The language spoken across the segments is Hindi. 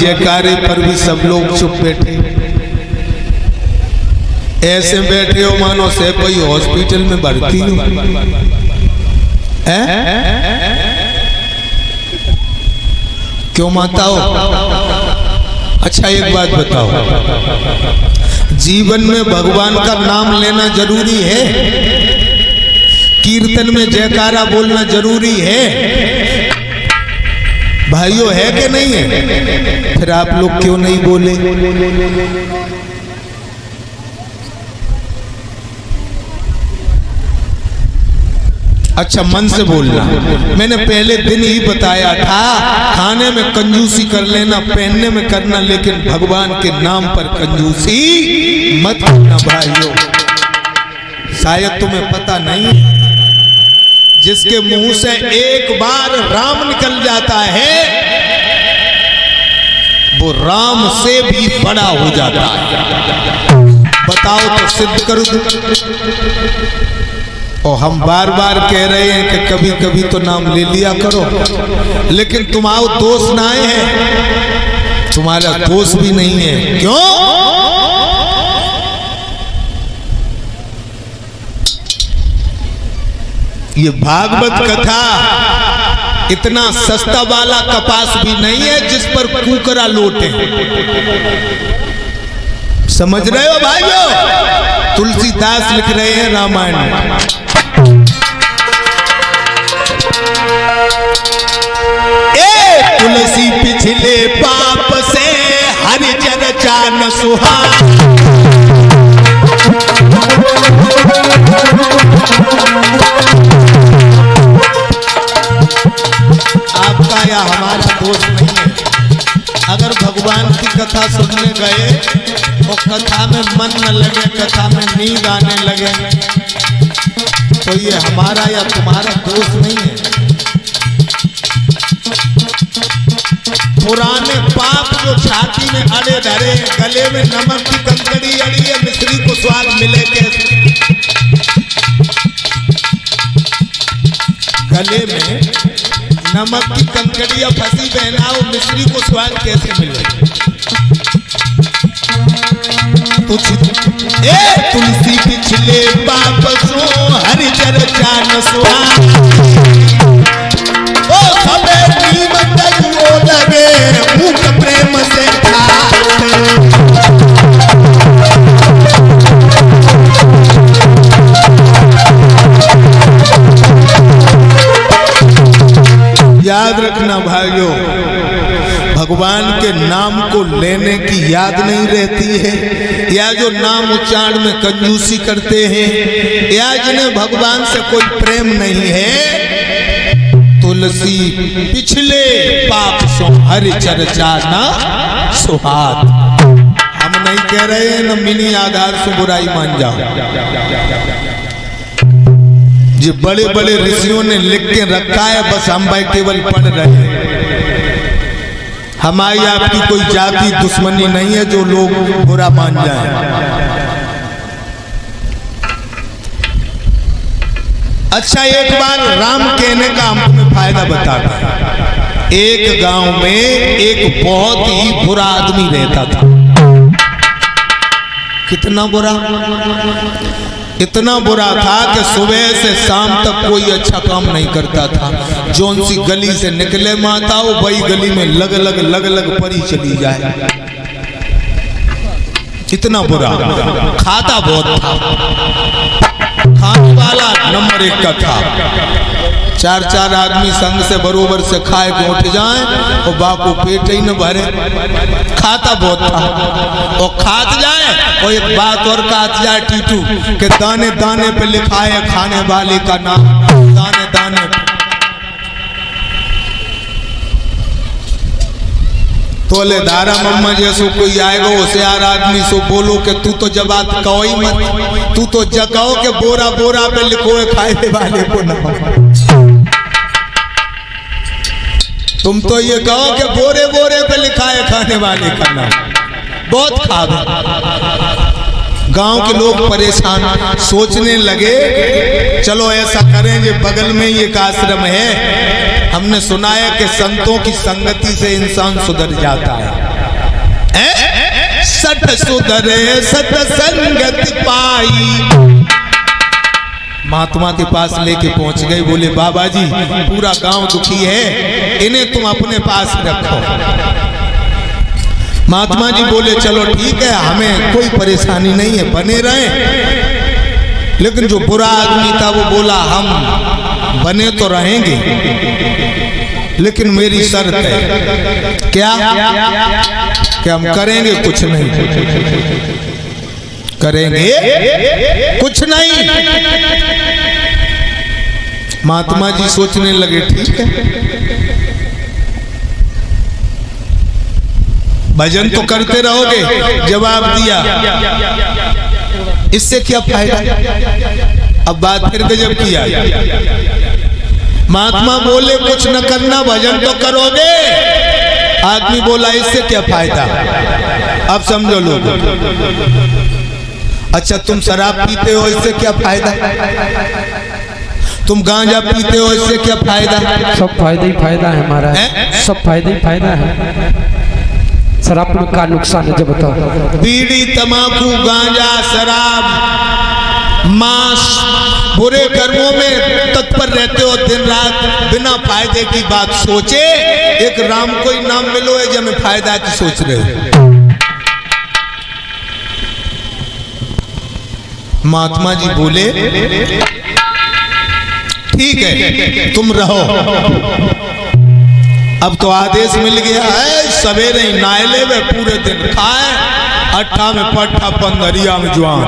जयकारे पर भी सब लोग चुप बैठे, ऐसे बैठे हो मानो से कोई हॉस्पिटल में भर्ती हो। क्यों माता हो? अच्छा एक बात बताओ, जीवन में भगवान का नाम लेना जरूरी है? कीर्तन में जयकारा बोलना जरूरी है? भाइयों है कि नहीं है? फिर आप लोग क्यों नहीं बोले? अच्छा मन से बोलना। मैंने पहले दिन ही बताया था, खाने में कंजूसी कर लेना, पहनने में करना, लेकिन भगवान के नाम पर कंजूसी मत करना भाइयों। शायद तुम्हें पता नहीं, जिसके मुंह से एक बार राम निकल जाता है वो राम से भी बड़ा हो जाता है। बताओ तो सिद्ध कर दो। और हम बार बार कह रहे हैं कि कभी कभी तो नाम ले लिया करो, लेकिन तुम्हारा दोष ना है, तुम्हारा दोष भी नहीं है। क्यों? ये भागवत कथा इतना सस्ता वाला कपास भी नहीं है जिस पर कुकरा लोटे। समझ रहे हो भाइयों? तुलसीदास लिख रहे हैं रामायण में, तुलसी पिछले पाप से हरि चर्चा न सुहाए। आपका या हमारा दोष नहीं है। अगर भगवान की कथा सुनने गए और कथा में मन न लगे, कथा में नींद आने लगे, तो ये हमारा या तुम्हारा दोष नहीं है। पुराने पाप जो छाती में अड़े धरे, गले में नमक की कंकड़ी अड़ी है, मिश्री को स्वाद मिले कैसे? गले में नमक की कंकड़ियां फंसी बहना, वो मिश्री को स्वाद कैसे मिले? तुलसी पिछले पाप सो हरि चर्चा न सुहाए। ओ सबे नीमत जो लगे भूख प्रेम से याद रखना भाइयों, भगवान के नाम को लेने की याद नहीं रहती है, या जो नाम उच्चारण में कंजूसी करते हैं, या जिन्हें भगवान से कोई प्रेम नहीं है, तुलसी पिछले पाप सो हरि चर्चा न सुहात। हम नहीं कह रहे हैं न मिनी आधार से बुराई मान जाओ। जो बड़े बड़े ऋषियों ने लिख के रखा है, बस हम भाई केवल पढ़ रहे हैं। हमारी आपकी कोई जाति दुश्मनी नहीं है जो लोग बुरा मान जाए। अच्छा एक बार राम कहने का हम तुम्हें फायदा बताते हैं। एक गांव में एक बहुत ही बुरा आदमी रहता था। कितना बुरा? इतना बुरा था कि सुबह से शाम तक कोई अच्छा काम नहीं करता था। जौन सी गली से निकले माता वो वही गली में लग लग परी चली जाए। इतना बुरा। खाता बहुत था, खाने वाला नंबर 1 का था। 4 आदमी संग से बरोबर से खाए के उठ जाए और बापू पेट ही न भरे। खाता बहुत था और खात जाए। और एक बात और कहत जाए टीटू कि दाने दाने पे लिखा है खाने वाले का नाम, दाने दाने पे। तोले धारा मम्मा जैसो कोई आएगा होशियार आदमी सो बोलो कि तू तो जवाब कहो ही मत, तू तो जगाओ के बोरा बोरा पे लिखो है खाने वाले को नाम। तुम तो ये कहो कि बोरे बोरे पे लिखा है खाने वाले का नाम। बहुत खाब है। गांव के लोग परेशान, सोचने लगे चलो ऐसा करें कि बगल में ये एक आश्रम है, हमने सुना है कि संतों की संगति से इंसान सुधर जाता है। सठ सुधरे सतसंगति पाई। महात्मा के पास लेके पहुंच गए, बोले बाबा जी पूरा गांव दुखी है, इन्हें तुम अपने पास रखो। महात्मा जी बोले चलो ठीक है, हमें कोई परेशानी नहीं है, बने रहे। लेकिन जो बुरा आदमी था वो बोला हम बने तो रहेंगे, लेकिन मेरी शर्त है। क्या? कि हम करेंगे कुछ नहीं, करेंगे कुछ नहीं। महात्मा जी सोचने लगे ठीक है, भजन तो करते रहोगे। जवाब दिया इससे क्या फायदा। अब बात फिर गजब किया। महात्मा बोले कुछ न करना, भजन तो करोगे। आदमी बोला इससे क्या फायदा। अब समझो लोग, अच्छा तुम शराब पीते हो, इससे क्या फायदा। तुम गांजा पीते हो, इससे क्या फायदा। सब फायदा ही फायदा है हमारा, सब फायदा ही फायदा है। शराब में का नुकसान है जब बताओ। बीड़ी, तंबाकू, गांजा, शराब, मांस, बुरे कर्मों में तत्पर रहते हो दिन रात, बिना फायदे की बात सोचे। एक राम को ही नाम मिलो है जब हमें फायदा की सोच रहे हो। महात्मा जी बोले ठीक है तुम रहो। अब तो आदेश मिल गया है, सवेरे ही नायले में पूरे दिन खाए, अट्ठा में पट्ठा, पंदरिया में जुआन,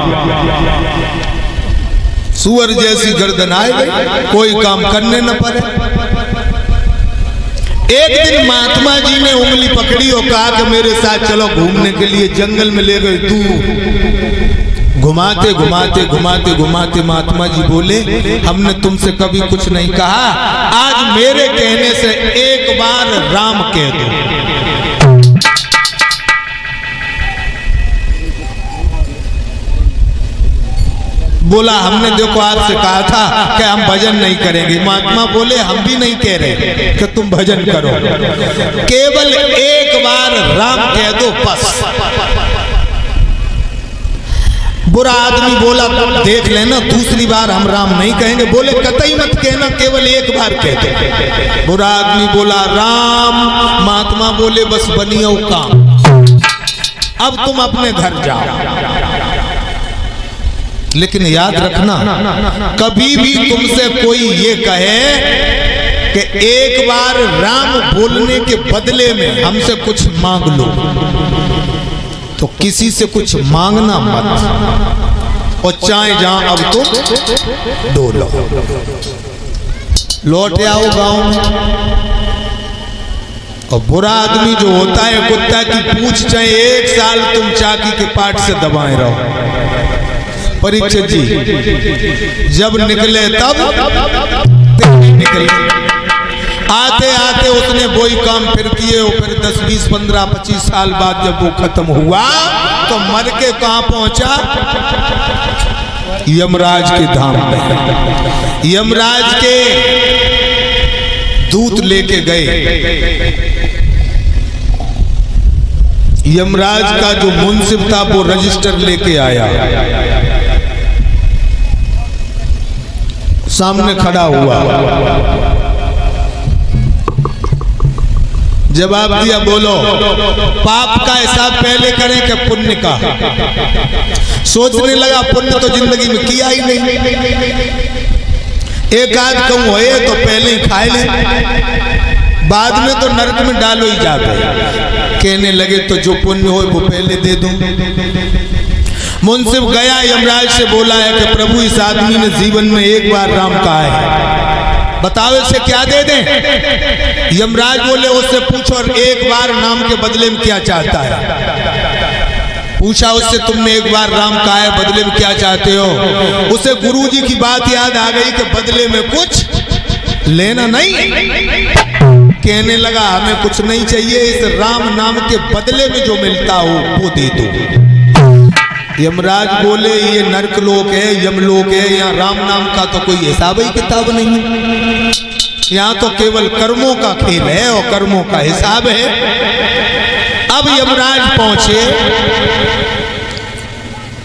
सुअर जैसी गर्दन आए गई, कोई काम करने न पड़े। एक दिन महात्मा जी ने उंगली पकड़ी और कहा कि मेरे साथ चलो घूमने के लिए। जंगल में ले गए, दूर घुमाते घुमाते घुमाते घुमाते महात्मा जी बोले हमने तुमसे कभी कुछ नहीं कहा, आज मेरे कहने से एक बार राम कह दो। बोला हमने देखो आपसे कहा था कि हम भजन नहीं करेंगे। महात्मा बोले हम भी नहीं कह रहे कि तुम भजन करो, केवल एक बार राम कह दो बस। बुरा आदमी बोला देख लेना, दूसरी बार हम राम नहीं कहेंगे। बोले कतई मत कहना, केवल एक बार कह दो। बुरा आदमी बोला राम। महात्मा बोले बस बनियो काम, अब तुम अपने घर जाओ। लेकिन याद रखना, कभी भी तुमसे कोई ये कहे कि एक बार राम बोलने के बदले में हमसे कुछ मांग लो, तो किसी से कुछ मांगना मत। और चाहे जहां अब तुम डोलो, लौट आओ गांव में। और बुरा आदमी जो होता है कुत्ता की पूंछ, चाहे 1 साल तुम चाकी के पाट से दबाए रहो। परीक्षित जी जब निकले तब निकले, आते आते उसने वही काम फिर किए। फिर 10, 20, 15, 25 साल बाद जब वो खत्म हुआ तो मर के कहां पहुंचा? यमराज के धाम में। यमराज के दूत लेके गए। यमराज का जो मुंसिफ था वो रजिस्टर लेके आया, सामने खड़ा हुआ, जवाब दिया बोलो पाप का हिसाब पहले करें कि पुण्य का। सोचने लगा पुण्य तो जिंदगी में किया ही नहीं, एक आध कम होए तो पहले ही खाए ले, बाद में तो नरक में डालो ही जाते। कहने लगे तो जो पुण्य हो वो पहले दे दूं। मुंसिफ गया, यमराज से बोला है कि प्रभु इस आदमी ने जीवन में एक बार राम कहा है, बताओ इसे क्या दे दें। यमराज बोले उससे पूछो और एक बार नाम के बदले में क्या चाहता है। पूछा उससे तुमने एक बार राम कहा है, बदले में क्या चाहते हो। उसे गुरुजी की बात याद आ गई कि बदले में कुछ लेना नहीं। कहने लगा हमें कुछ नहीं चाहिए, इस राम नाम के बदले में जो मिलता हो वो दे दो। यमराज बोले ये नरक लोक है, यमलोक है, यहाँ राम नाम का तो कोई हिसाब ही किताब नहीं है, यहाँ तो केवल कर्मों का खेल है और कर्मों का हिसाब है। अब यमराज पहुंचे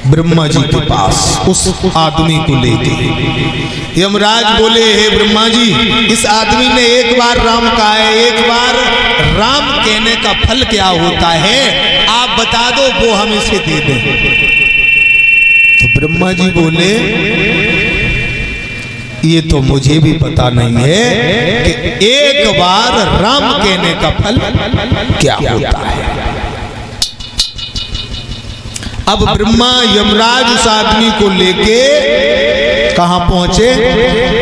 ब्रह्मा जी के पास उस आदमी को लेके। यमराज बोले, हे ब्रह्मा जी, इस आदमी ने एक बार राम कहा है, एक बार राम कहने का फल क्या होता है, आप बता दो, वो हम इसे दे दें। तो ब्रह्मा जी बोले, ये तो मुझे भी पता नहीं है कि एक बार राम कहने का फल क्या होता है। अब ब्रह्मा यमराज उस आदमी को लेके कहां पहुंचे?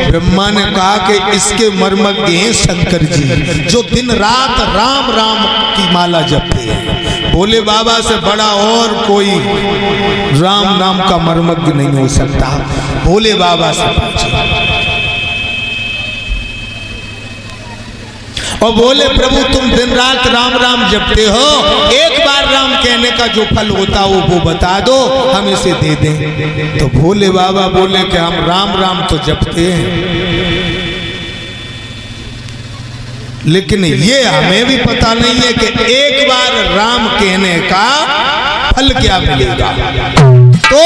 ब्रह्मा ने कहा कि इसके मर्मज्ञ हैं शंकर जी, जो दिन रात राम राम की माला जपते हैं। भोले बाबा से बड़ा और कोई राम नाम का मर्मज्ञ नहीं हो सकता। भोले बाबा से पूछे और बोले, प्रभु तुम दिन रात राम राम जपते हो, एक बार राम कहने का जो फल होता हो वो बता दो, हम इसे दे दें। तो भोले बाबा बोले कि हम राम राम तो जपते हैं, लेकिन ये हमें भी पता नहीं है कि एक बार राम कहने का फल क्या मिलेगा। तो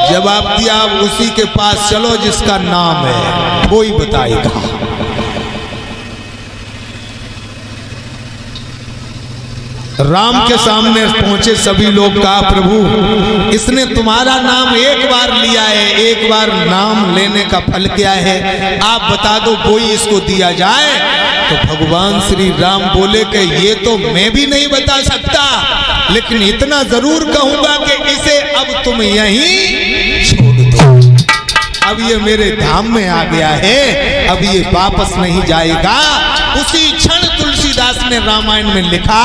जवाब दिया, उसी के पास चलो जिसका नाम है, वो ही बताएगा। राम के सामने पहुंचे सभी लोग, कहा, प्रभु इसने तुम्हारा नाम एक बार लिया है, एक बार नाम लेने का फल क्या है, आप बता दो, कोई इसको दिया जाए। तो भगवान श्री राम बोले कि ये तो मैं भी नहीं बता सकता, लेकिन इतना जरूर कहूंगा कि इसे अब तुम यहीं छोड़ दो। अब ये मेरे धाम में आ गया है, अब ये वापस नहीं जाएगा। उसी क्षण तुलसीदास ने रामायण में लिखा